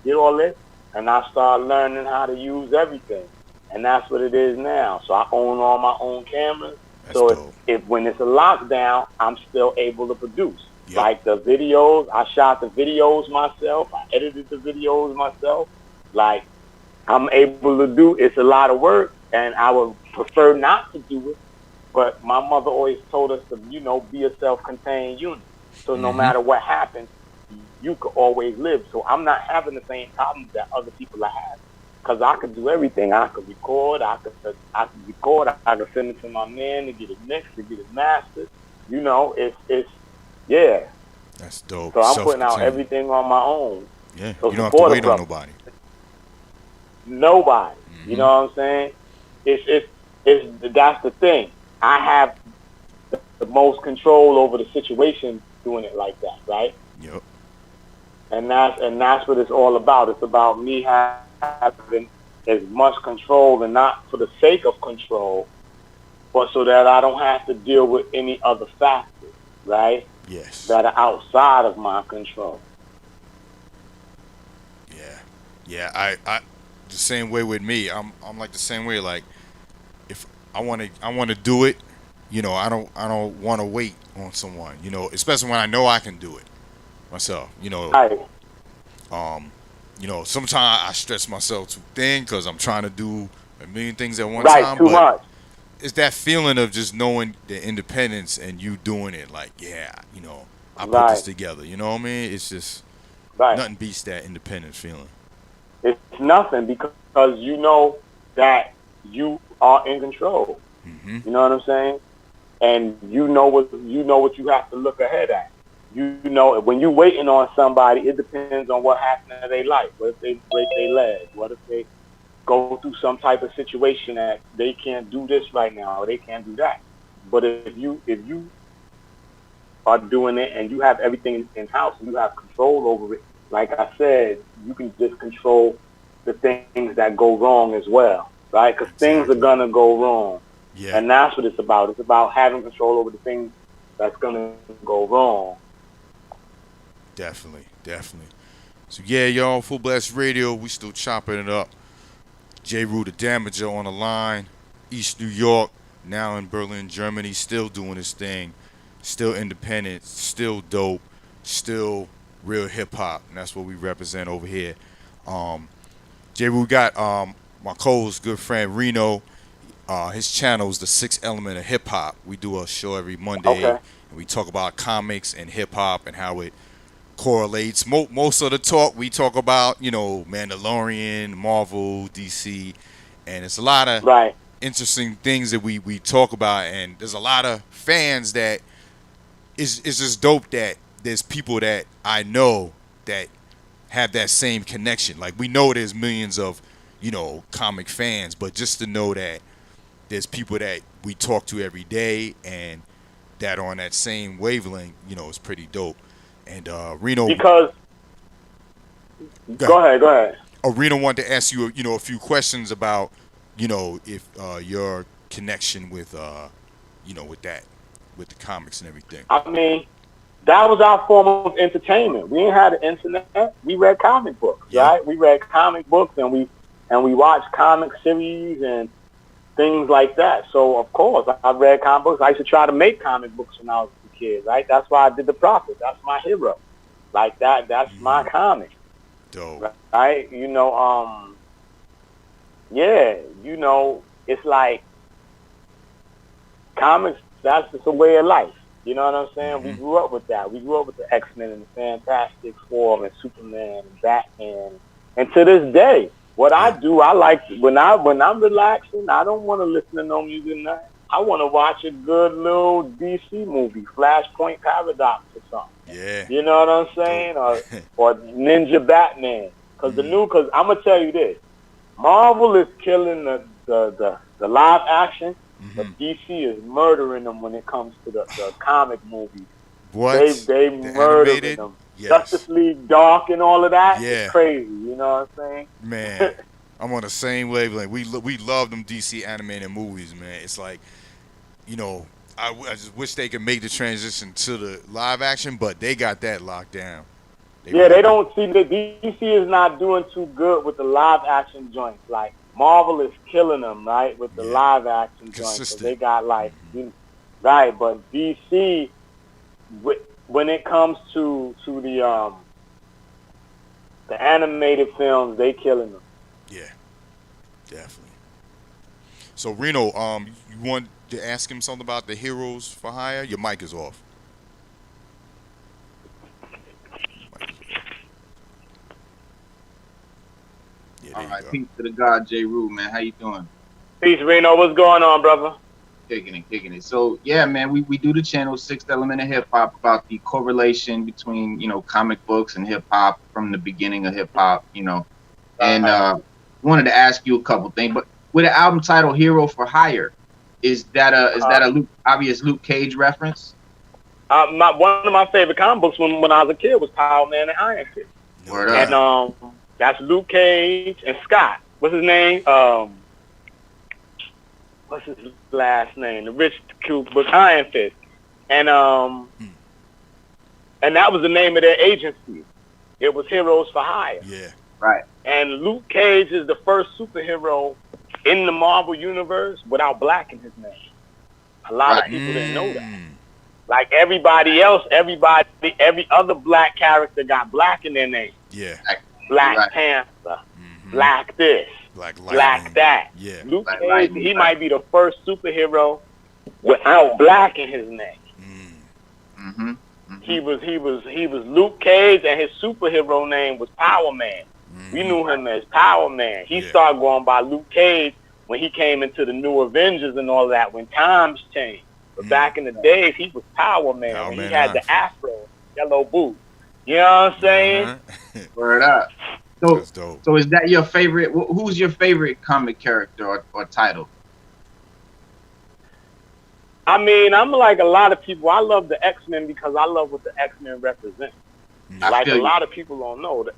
A: did all this, and I started learning how to use everything, and that's what it is now. So I own all my own cameras.
B: That's
A: So
B: dope.
A: if when it's a lockdown, I'm still able to produce.
B: Yep.
A: Like the videos, I shot the videos myself. I edited the videos myself. Like I'm able to do. It's a lot of work, and I would prefer not to do it, but my mother always told us to, be a self-contained unit. So no
B: Mhm.
A: matter what happens, you could always live. So I'm not having the same problems that other people have, because I could do everything. I could record. I could record. I could send it to my man to get it mixed, to get it mastered. It's yeah.
B: That's dope.
A: So I'm putting out
B: Self-contained.
A: everything on my own.
B: Yeah.
A: So
B: You don't have to
A: support a
B: wait on
A: brother.
B: nobody.
A: Nobody. You know
B: Mhm.
A: what I'm saying? It's that's the thing. I have the most control over the situation doing it like that, right?
B: Yep.
A: And that's what it's all about. It's about me having as much control, and not for the sake of control, but so that I don't have to deal with any other factors, right?
B: Yes.
A: That are outside of my control.
B: Yeah. Yeah. I the same way with me. I'm like the same way. Like if I wanna do it, I don't want to wait on someone. Especially when I know I can do it myself.
A: Right,
B: Um, sometimes I stretch myself too thin because I'm trying to do a million things at one
A: right,
B: time.
A: too
B: But
A: much.
B: it's that feeling of just knowing the independence and you doing it. Like, yeah, I put this
A: Right,
B: together. You know what I mean? It's just
A: right.
B: nothing beats that independence feeling.
A: It's nothing because you know that you are in control.
B: Hmm.
A: You know what I'm saying? And you know what you have to look ahead at. You know when you're waiting on somebody, it depends on what happened in their life. What if they break their leg? What if they go through some type of situation that they can't do this right now or they can't do that? But if you are doing it and you have everything in house and you have control over it, like I said, you can just control the things that go wrong as well, right? Because things are
B: Exactly.
A: gonna go wrong,
B: Yeah,
A: and that's what it's about. It's about having control over the things that's gonna go wrong.
B: definitely, definitely. So yeah, y'all, Full Blast Radio, we still chopping it up. Jeru The Damaja on the line, East New York, now in Berlin, Germany, still doing his thing, still independent, still dope, still real hip hop, and that's what we represent over here. Um, Jeru got my co-host, good friend Reno. His channel is the Sixth Element of Hip Hop. We do a show every
A: Okay.
B: Monday And we talk about comics and hip hop and how it correlates. Most of the talk we talk about, Mandalorian, Marvel, DC, and it's a lot of
A: Right.
B: interesting things that we talk about. And there's a lot of fans that it's just dope that there's people that I know that have that same connection. Like, we know there's millions of, comic fans, but just to know that there's people that we talk to every day and that are on that same wavelength, is pretty dope. And Reno,
A: Because go ahead.
B: Reno wanted to ask you, a few questions about, if your connection with, with that, with the comics and everything.
A: I mean, that was our form of entertainment. We ain't had the internet. We read comic books, right? We read comic books and we watched comic series and things like that. So of course, I read comic books. I used to try to make comic books when I was a kid, right? That's why I did The Prophet. That's my hero. Like that. That's my comic.
B: Dope.
A: Right? Yeah. It's like comics. That's just a way of life. You know what I'm saying?
B: Mm-hmm.
A: We grew up with that. We grew up with the X-Men and the Fantastic Four and Superman and Batman. And to this day, what I do, I like when I'm relaxing, I don't want to listen to no music night. I want to watch a good little DC movie, Flashpoint Paradox or something.
B: Yeah.
A: You know what I'm saying? Or Ninja Batman. Because I'm gonna tell you this, Marvel is killing the live action. But DC is murdering them when it comes to the comic movies.
B: What?
A: They murdering them. Yes. Justice League Dark and all of that.
B: Yeah.
A: It's crazy. You know what I'm saying?
B: Man, I'm on the same wavelength. We love them DC animated movies, man. It's like, I just wish they could make the transition to the live action, but they got that locked down.
A: They don't see that DC is not doing too good with the live action joints. Like, Marvel is killing them, right, with the live action joints. So they got right, but DC, when it comes to the animated films, they killing them.
B: Yeah, definitely. So Reno, you want to ask him something about the Heroes for Hire? Your mic is off.
C: All right, peace to the God, Jeru, man. How you doing?
A: Peace, Reno. What's going on, brother?
C: Kicking it. So, yeah, man, we do the channel Sixth Element of Hip Hop about the correlation between, comic books and hip hop from the beginning of hip hop, And wanted to ask you a couple things, but with the album title Hero for Hire, is that a obvious Luke Cage reference?
A: One of my favorite comic books when I was a kid was Power Man and Iron Fist.
C: Word up.
A: And that's Luke Cage and Scott. What's his name? What's his last name? The rich cube, but Iron Fist. And that was the name of their agency. It was Heroes for Hire.
C: Yeah. Right.
A: And Luke Cage is the first superhero in the Marvel universe without black in his name. A lot of people didn't know that. Like everybody else, every other black character got black in their name.
B: Yeah.
A: Black Panther, Black this, Black that.
B: Yeah.
A: Luke Cage, he might be the first superhero without black in his name. He was Luke Cage, and his superhero name was Power Man. We knew him as Power Man. He started going by Luke Cage when he came into the New Avengers and all that, when times changed. But back in the days, he was Power Man when he had the afro, yellow boots. You know what I'm saying?
C: Word up. So is that your favorite? Who's your favorite comic character or title?
A: I mean, I'm like a lot of people. I love the X-Men because I love what the X-Men represent. Like a lot of people don't know that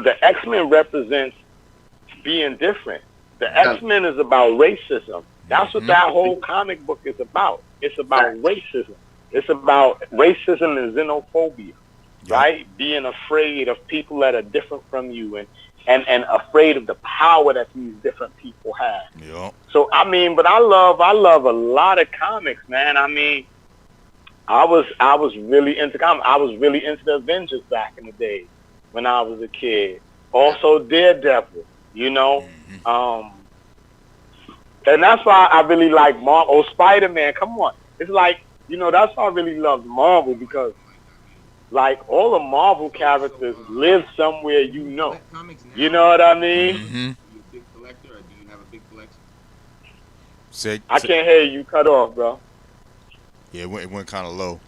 A: the X-Men represents being different. The X-Men is about racism. That's what that whole comic book is about. It's about racism. It's about racism and xenophobia, right? Being afraid of people that are different from you and afraid of the power that these different people have.
B: Yep.
A: So, I mean, but I love a lot of comics, man. I mean, I was really into comics. I was really into the Avengers back in the day when I was a kid. Also Daredevil, you know. And that's why I really like Marvel. Oh, Spider-Man, come on. It's like that's why I really loved Marvel, because like all the Marvel characters live somewhere,
C: Collect comics
A: You
C: now?
A: know what I mean?
C: Are you a big collector, or do you have a big collection?
A: I can't hear you. Cut off, bro.
B: Yeah, it went kind of low.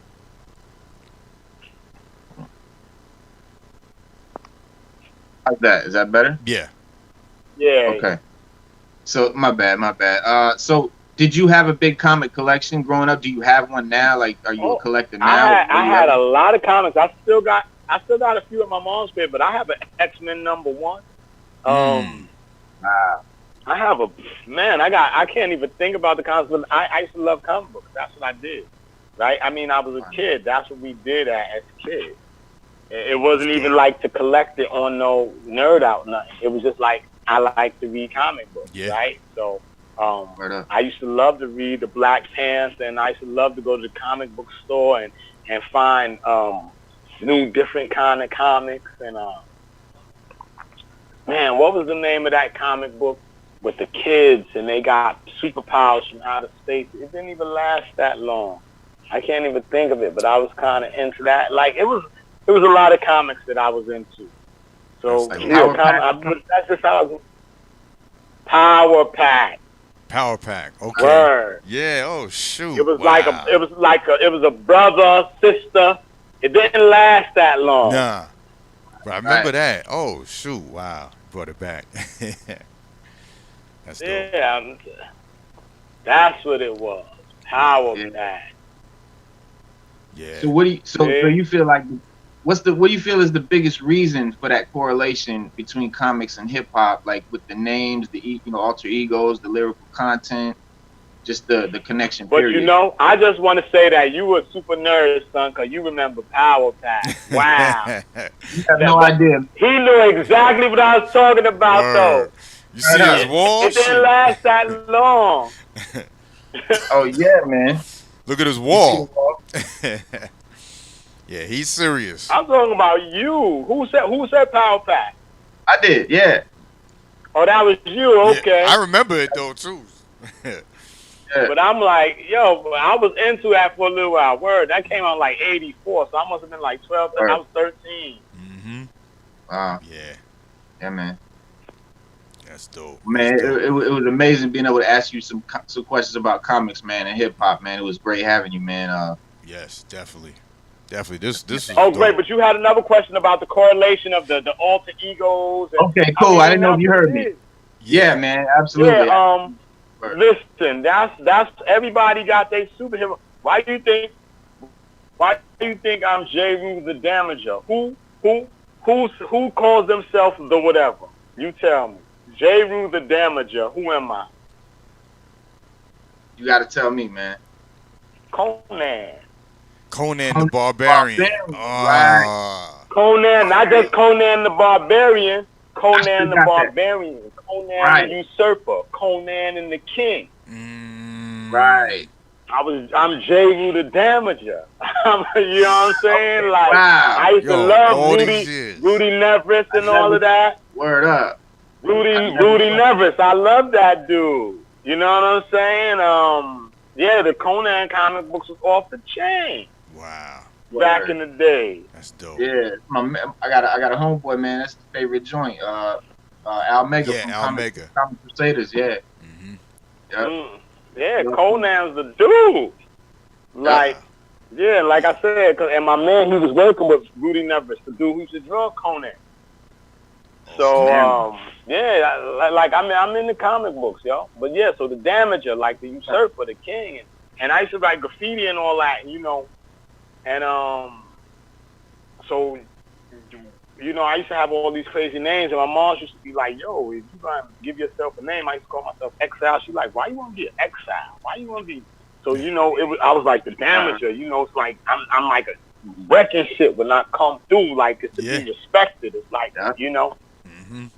C: How's that? Is that better?
B: Yeah.
A: Yeah.
C: Okay. So my bad. So did you have a big comic collection growing up? Do you have one now? Like, are you a collector now?
A: I had a lot of comics. I still got a few at my mom's crib, but I have an X-Men #1. I have I can't even think about the comics, but I used to love comic books. That's what I did, right? I mean, I was a kid. That's what we did as kids. It wasn't even like to collect it on no nerd out nothing. It was just like I like to read comic books, right? So I used to love to read the Black Panther, and I used to love to go to the comic book store and find new different kind of comics. And man, what was the name of that comic book with the kids and they got superpowers from outer space? It didn't even last that long. I can't even think of it, but I was kind of into that. Like it was a lot of comics that I was into. So that's just how I was. Power Pack.
B: Power Pack. Okay.
A: Word.
B: Yeah. Oh shoot.
A: It was like a brother, sister. It didn't last that long.
B: Nah. But I remember that. Oh shoot. Wow. Brought it back. That's dope.
A: Yeah. That's what it was. Power Pack.
B: Yeah.
C: So so you feel like what do you feel is the biggest reason for that correlation between comics and hip hop, like with the names, the alter egos, the lyrical content, just the connection?
A: But I just want to say that you were a super nerd, son, because you remember Power Pack. Wow.
C: You have no idea.
A: He knew exactly what I was talking about, though.
B: You see his wall?
A: It didn't last that long.
C: Oh yeah, man.
B: Look at his wall. Yeah, he's serious.
A: I'm talking about you. Who said Power Pack?
C: I did, yeah.
A: Oh, that was you. Okay.
B: Yeah, I remember it though too.
C: Yeah.
A: But I'm like, I was into that for a little while. Word, that came out like '84, so I must have been like 12. I was 13.
C: Wow.
B: Yeah.
C: Yeah, man.
B: That's dope.
C: Man, it was amazing being able to ask you some questions about comics, man, and hip hop, man. It was great having you, man.
B: Yes, definitely. This is
A: Oh,
B: dope.
A: great! But you had another question about the correlation of the alter egos.
C: Okay, cool. I didn't know if you heard me. Yeah, man, absolutely.
A: Yeah. Listen, that's everybody got their superhero. Why do you think I'm Jeru the Damaja? Who calls themselves the whatever? You tell me. Jeru the Damaja. Who am I?
C: You got to tell me, man.
B: Conan the Barbarian.
C: Right.
A: Conan, not just Conan the Barbarian. Conan the Barbarian. Conan the Usurper. Conan and the King.
C: Right.
A: I'm Jeru the Damaja. You know what I'm saying? Like I used to love Rudy Neves and all of that.
C: Word up.
A: Rudy Neves. I love that dude. You know what I'm saying? Yeah, the Conan comic books was off the chain.
B: Wow.
A: Back in the day.
B: That's dope.
C: Yeah, I got a homeboy, man. That's his favorite joint. Al Mega from Comic Crusaders. Yeah.
A: Yeah, Conan's the dude. Like, like I said, and my man, he was working with Rudy Neves, the dude who used to draw Conan. So, I'm in the comic books, yo. But yeah, so the Damager, like the Usurper, the King, and I used to write graffiti and all that, and so, I used to have all these crazy names, and my mom used to be like, yo, if you gonna give yourself a name, I used to call myself Exile. She's like, why you want to be an exile? Why you want to be? So, I was like the Damager, it's like, I'm like a wrecking shit when I come through, like it's to be respected. It's like,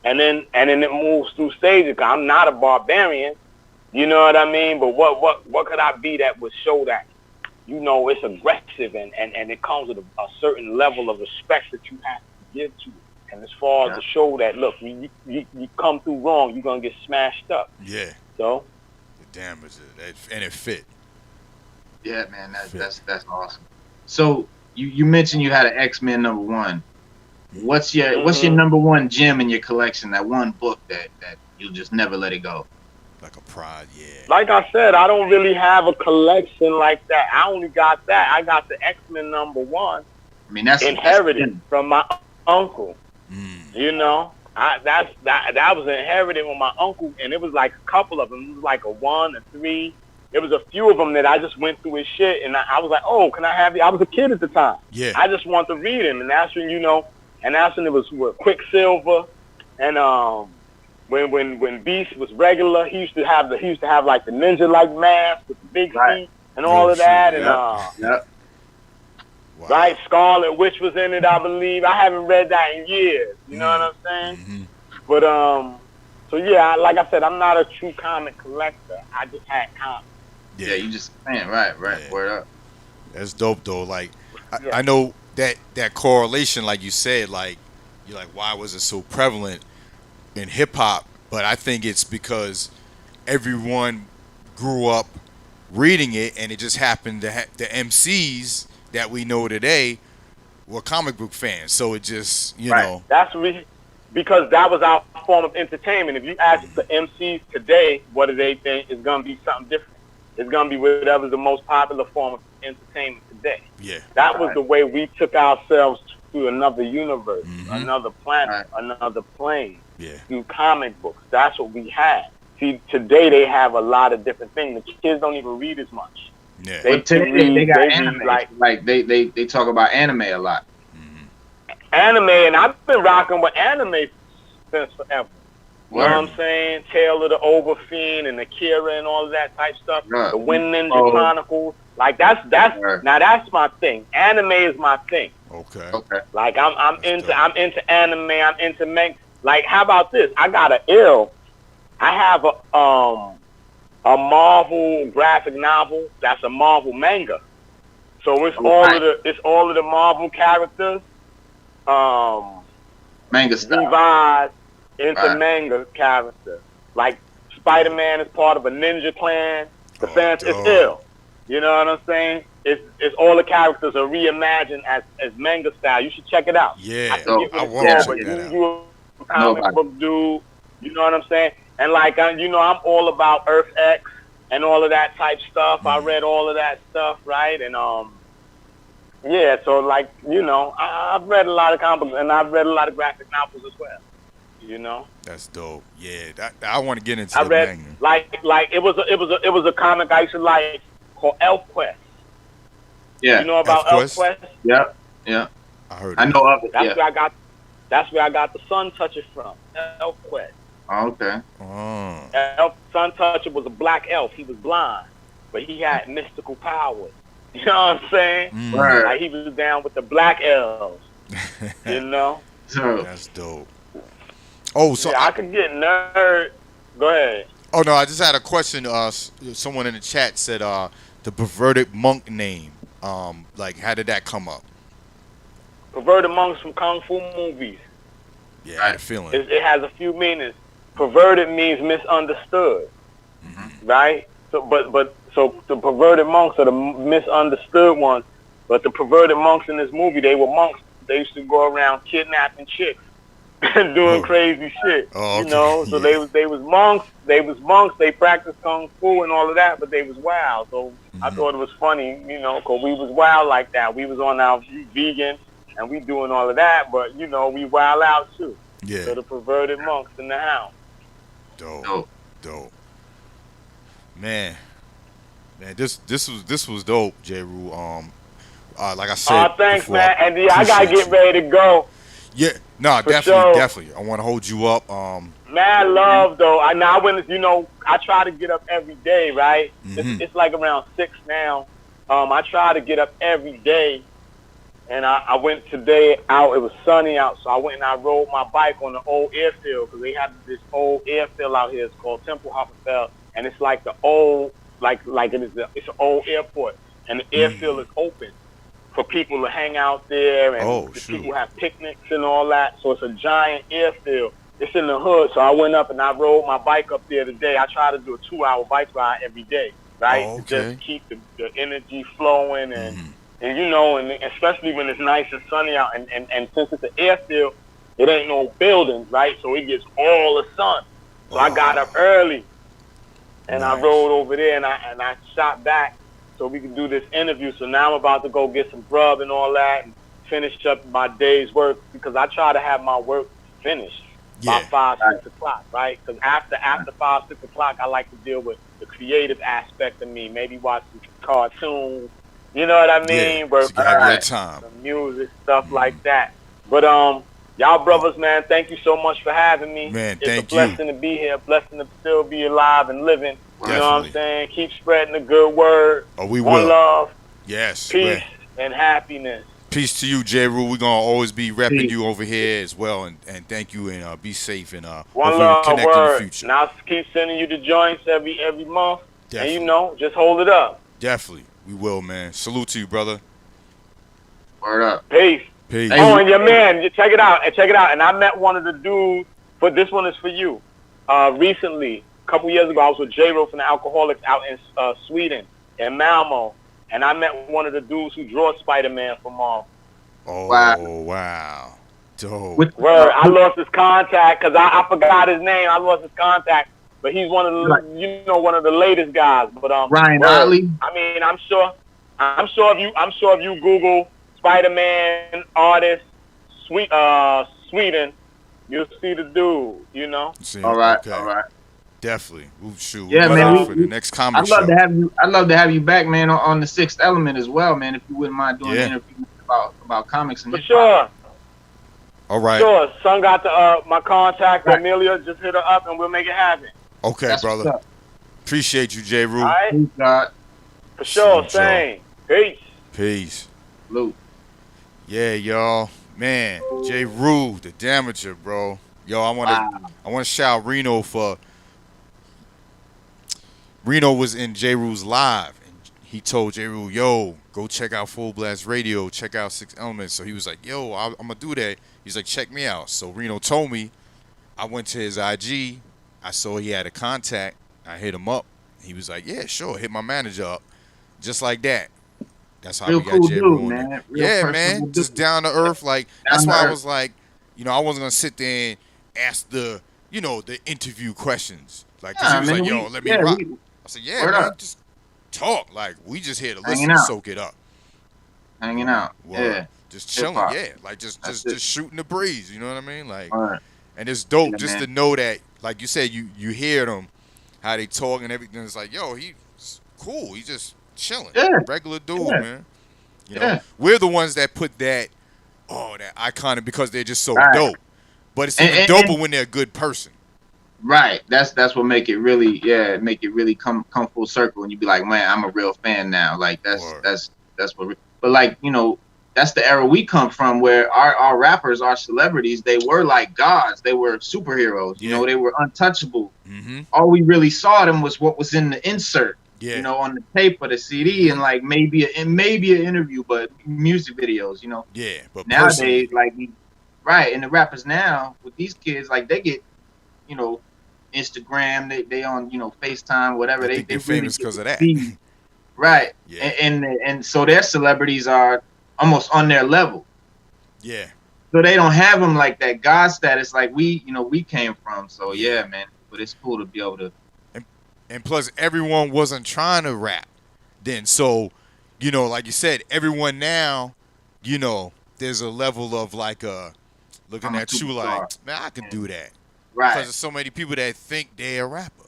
A: and then it moves through stages. I'm not a barbarian, you know what I mean? But what could I be that would show that, it's aggressive and it comes with a certain level of respect that you have to give to it. And as far as to show that, look, you come through wrong, you're gonna get smashed up.
B: Yeah.
A: So
B: the damage, and it fit.
C: Yeah, man, that's awesome. So you mentioned you had an X-Men #1. What's your number one gem in your collection? That one book that you'll just never let it go.
B: Like a pride, yeah.
A: Like I said, I don't really have a collection like that. I only got that. I got the X-Men #1.
C: I mean, that's
A: inherited from my uncle. You know, that was inherited from my uncle, and it was like a couple of them. It was like a 1, a 3. There was a few of them that I just went through his shit, and I was like, oh, can I have the? I was a kid at the time.
B: Yeah.
A: I just wanted to read him, and that's when it was with Quicksilver, and when Beast was regular, he used to have like the ninja like mask with the big feet and all of that, and
B: Wow.
A: Right, Scarlet Witch was in it, I believe. I haven't read that in years. You know what I'm saying?
B: Mm-hmm.
A: But so yeah, like I said, I'm not a true comic collector. I just had comics.
C: Yeah, you just saying right.
B: Yeah.
C: Word up.
B: That's dope though. Like I know that correlation, like you said, like you're like, why was it so prevalent in hip hop? But I think it's because everyone grew up reading it, and it just happened to the MCs that we know today were comic book fans. So it just, you know.
A: That's because that was our form of entertainment. If you ask the MCs today, what do they think? It's going to be something different. It's going to be whatever's the most popular form of entertainment today.
B: Yeah.
A: That was the way we took ourselves to another universe, another planet, another plane, through comic books. That's what we had. See, today they have a lot of different things. The kids don't even read as much.
B: Yeah.
C: They got anime. Like they talk about anime a lot.
A: Anime, and I've been rocking with anime since forever. You know what I'm saying? Tale of the Overfiend and Akira and all of that type stuff. The Wind Ninja Chronicles. Like that's now that's my thing. Anime is my thing.
B: Okay.
A: Like I'm into anime. I'm into manga. Like how about this? I got I have a Marvel graphic novel that's a Marvel manga. So it's all of the Marvel characters
C: manga style
A: revised into manga characters. Like Spider-Man is part of a ninja clan. The fans is ill. You know what I'm saying? It's all the characters are reimagined as manga style. You should check it out.
B: Yeah,
A: I want to check that out. You a comic book dude. You know what I'm saying? And like I'm all about Earth X and all of that type stuff. I read all of that stuff, right? And so like I've read a lot of comic books, and I've read a lot of graphic novels as well. You know.
B: That's dope. Yeah, I want to get into.
A: I read like it was a comic I used to like called Elf Quest.
C: Yeah.
A: You know about Elf Quest?
C: Yeah. I know of it.
A: That's where I got the Sun Toucher from. Elf Quest.
C: Oh, okay.
A: Sun Toucher was a black elf. He was blind, but he had mystical powers. You know what I'm saying? Like he was down with the black elves. You know?
B: That's dope. Oh, so
A: I could get nerd. Go ahead.
B: Oh no, I just had a question. Someone in the chat said the perverted monk name. Like how did that come up?
A: Perverted monks from kung fu movies.
B: Yeah, I had a feeling.
A: It has a few meanings. Perverted means misunderstood, right? So, so the perverted monks are the misunderstood ones. But the perverted monks in this movie, they were monks. They used to go around kidnapping chicks and doing crazy shit.
B: Oh, okay.
A: You know, so they was monks. They was monks. They practiced kung fu and all of that, but they was wild. So I thought it was funny, because we was wild like that. We was on our vegan and we doing all of that, but we wild out too.
B: Yeah.
A: So the perverted monks in the house.
B: Dope. Man, this was dope, Jeru. Like I said,
A: thanks,
B: before,
A: man. And I gotta get ready to go.
B: Yeah, no, definitely. I want to hold you up.
A: Mad love though. I went. I try to get up every day, right? It's like around 6 now. I try to get up every day. And I went today out. It was sunny out, so I went and I rode my bike on the old airfield because they have this old airfield out here. It's called Temple Hopperfeld, and it's like the old, it's an old airport, and the airfield is open for people to hang out there, and people have picnics and all that. So it's a giant airfield. It's in the hood, so I went up and I rode my bike up there today. I try to do a 2-hour bike ride every day. right?
B: Oh,
A: To
B: okay.
A: just keep the energy flowing and and especially when it's nice and sunny out and since it's an airfield, it ain't no buildings, right? So it gets all the sun. So I got up early and I
B: Nice.
A: rode over there and I shot back so we could do this interview. So now I'm about to go get some grub and all that and finish up my day's work because I try to have my work finished by 5, 6 o'clock, right? Because after 5, 6 o'clock, I like to deal with the creative aspect of me. Maybe watch some cartoons, you know what I mean?
B: Yeah.
A: Work
B: So you have your time.
A: some music, stuff like that. But y'all brothers, man, thank you so much for having me.
B: Man,
A: It's
B: thank
A: a blessing to be here, a blessing to still be alive and living.
B: Definitely.
A: You know what I'm saying? Keep spreading the good word.
B: Oh, we
A: One
B: will.
A: love.
B: Yes.
A: Peace and happiness.
B: Peace to you, Jeru. We're gonna always be repping you over here as well, and thank you, and be safe, and
A: One
B: hopefully
A: love,
B: we connect
A: word.
B: in the future.
A: And I'll keep sending you the joints every month.
B: Definitely.
A: And just hold it up.
B: Definitely, we will, man. Salute to you, brother.
C: Word up.
A: Peace.
B: Peace.
A: Oh, and your man, you check it out. And I met one of the dudes. But this one is for you. Recently, a couple years ago, I was with Jeru from the Alcoholics out in Sweden, in Malmo, and I met one of the dudes who drew Spider-Man for Marvel.
B: Oh, wow. Dope.
A: Word, I lost his contact because I forgot his name. I lost his contact, but he's one of the one of the latest guys. But
C: Ryan Ollie.
A: I mean, I'm sure if you Google Spider-Man artist Sweden, you'll see the dude.
C: All right.
B: Definitely. Ooh, shoot.
C: Yeah, man.
B: For the next comic
C: I'd love
B: show.
C: to have you. I'd love to have you back, man, on the Sixth Element as well, man. If you wouldn't mind doing an interview about comics and
A: for sure.
B: All right.
A: Sure. Son got my contact. Right. Amelia, just hit her up and we'll make it happen.
B: Okay, brother. Appreciate you, Jeru.
A: All right.
C: Peace, God.
A: For sure. Same. Peace.
B: Peace.
C: Salute.
B: Yeah, y'all. Man, Jeru The Damaja, bro. Yo, I want to shout Reno for. Reno was in Jeru's live, and he told Jeru, "Yo, go check out Fullblast Radio, check out Six Elements." So he was like, "Yo, I'm gonna do that." He's like, "Check me out." So Reno told me. I went to his IG. I saw he had a contact. I hit him up. He was like, "Yeah, sure. Hit my manager up." Just like that. That's how
C: Real
B: we got
C: cool
B: Jeru
C: dude,
B: on
C: man.
B: there.
C: Real
B: man. Just down to earth. Like that's why I was like, I wasn't gonna sit there and ask the interview questions. Like, cause he was like, "Yo, let me rock." I said, "Yeah, man, just talk. Like, we just here to listen and soak it up."
C: Hanging out.
B: Just chilling.
C: Hip-hop.
B: Yeah. Like just shooting the breeze. You know what I mean? Like,
C: right.
B: And it's dope just to know that, like you said, you hear them, how they talk and everything. It's like, yo, he's cool. He's just chilling.
C: Yeah.
B: Regular dude, man. You know, we're the ones that put that iconic because they're just so dope. But it's even doper when they're a good person.
C: Right. That's what make it really come full circle, and you be like, man, I'm a real fan now. Like that's what. But like that's the era we come from, where our rappers, our celebrities, they were like gods. They were superheroes. You know, they were untouchable.
B: Mm-hmm.
C: All we really saw them was what was in the insert.
B: Yeah.
C: On the tape or the CD, and like maybe an interview, but music videos.
B: Yeah. But
C: nowadays, right, and the rappers now with these kids, like they get, Instagram, they on FaceTime, whatever. They
B: they're famous because of that.
C: Right.
B: Yeah.
C: And so their celebrities are almost on their level.
B: Yeah.
C: So they don't have them like that God status like we came from. So yeah, man. But it's cool to be able to.
B: And plus, everyone wasn't trying to rap then. So, like you said, everyone now, there's a level of like looking at you like, man, I can do that.
C: Right.
B: Because there's so many people that think they're a rapper.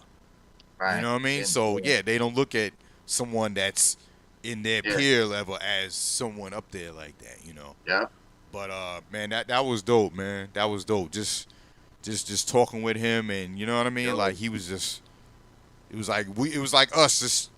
C: Right.
B: You know what I mean? So, they don't look at someone that's in their peer level as someone up there like that,
C: Yeah.
B: But, man, that was dope, man. That was dope. Just talking with him, and you know what I mean? Yeah. Like, he was just... It was like us just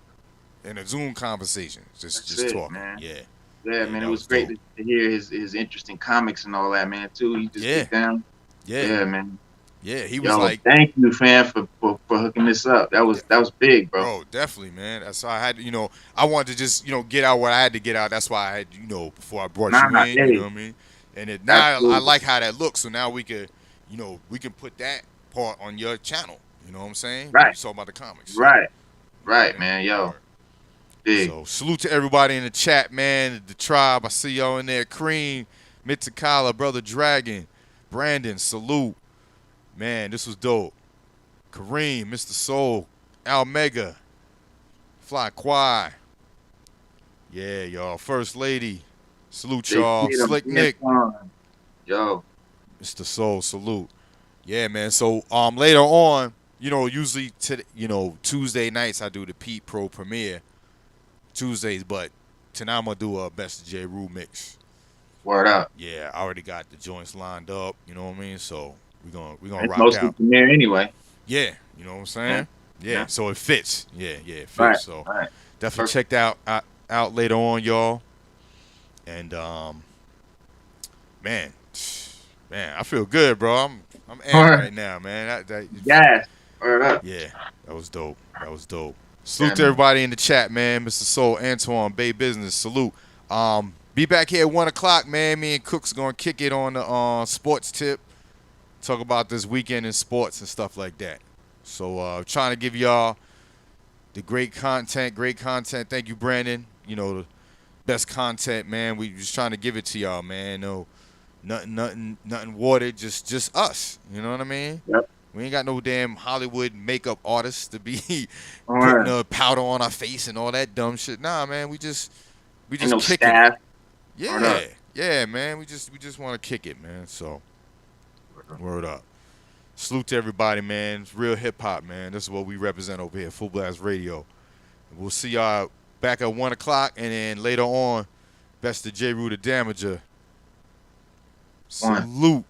B: in a Zoom conversation, just talking. Man. Yeah,
C: man. It was great to hear his interesting comics and all that, man. Too. He just get down. Yeah, man.
B: Yeah, he was like.
C: Thank you, fam, for hooking this up. That was big, bro.
B: Bro, definitely, man. That's why I had to, I wanted to just get out what I had to get out. That's why I had before I brought you in. You know what I mean? And now I like how that looks. So now we could, we can put that part on your channel. You know what I'm saying?
C: Right.
B: You talk about the comics.
C: Right. Right, man. Yo, big.
B: So salute to everybody in the chat, man. The tribe, I see y'all in there. Cream, Mitakala, Brother Dragon, Brandon, salute. Man, this was dope. Kareem, Mr. Soul, Almega, Fly Quai. Yeah, y'all. First Lady, salute y'all. Slick Nick.
C: Yo.
B: Mr. Soul, salute. Yeah, man. So later on, usually Tuesday nights I do the Pete Pro premiere Tuesdays, but tonight I'm gonna do a Best of Jeru mix.
C: Word up.
B: Yeah, I already got the joints lined up. You know what I mean? So we're gonna
C: it's
B: rock
C: mostly
B: out.
C: Premiere anyway.
B: Yeah, you know what I'm saying? Yeah. So it fits. Yeah, it fits.
C: Right.
B: So
C: right.
B: definitely check that out later on, y'all. And man, I feel good, bro. I'm amped right now, man.
C: Yes. Word up.
B: Yeah, that was dope. Salute to everybody in the chat, man. Mr. Soul, Antoine, Bay Business, salute. Be back here at 1 o'clock, man. Me and Cook's gonna kick it on the sports tip. Talk about this weekend in sports and stuff like that. So trying to give y'all the great content. Thank you, Brandon. The best content, man. We just trying to give it to y'all, man. No, nothing watered. Just us. You know what I mean?
C: Yep.
B: We ain't got no damn Hollywood makeup artists to be putting a powder on our face and all that dumb shit. Nah, man. We just
C: no
B: kicking
C: staff.
B: it. Yeah, man. We just want to kick it, man. So word up. Salute to everybody, man. It's real hip hop, man. This is what we represent over here, Fullblast Radio. We'll see y'all back at 1 o'clock, and then later on, Best of Jeru The Damaja. Salute.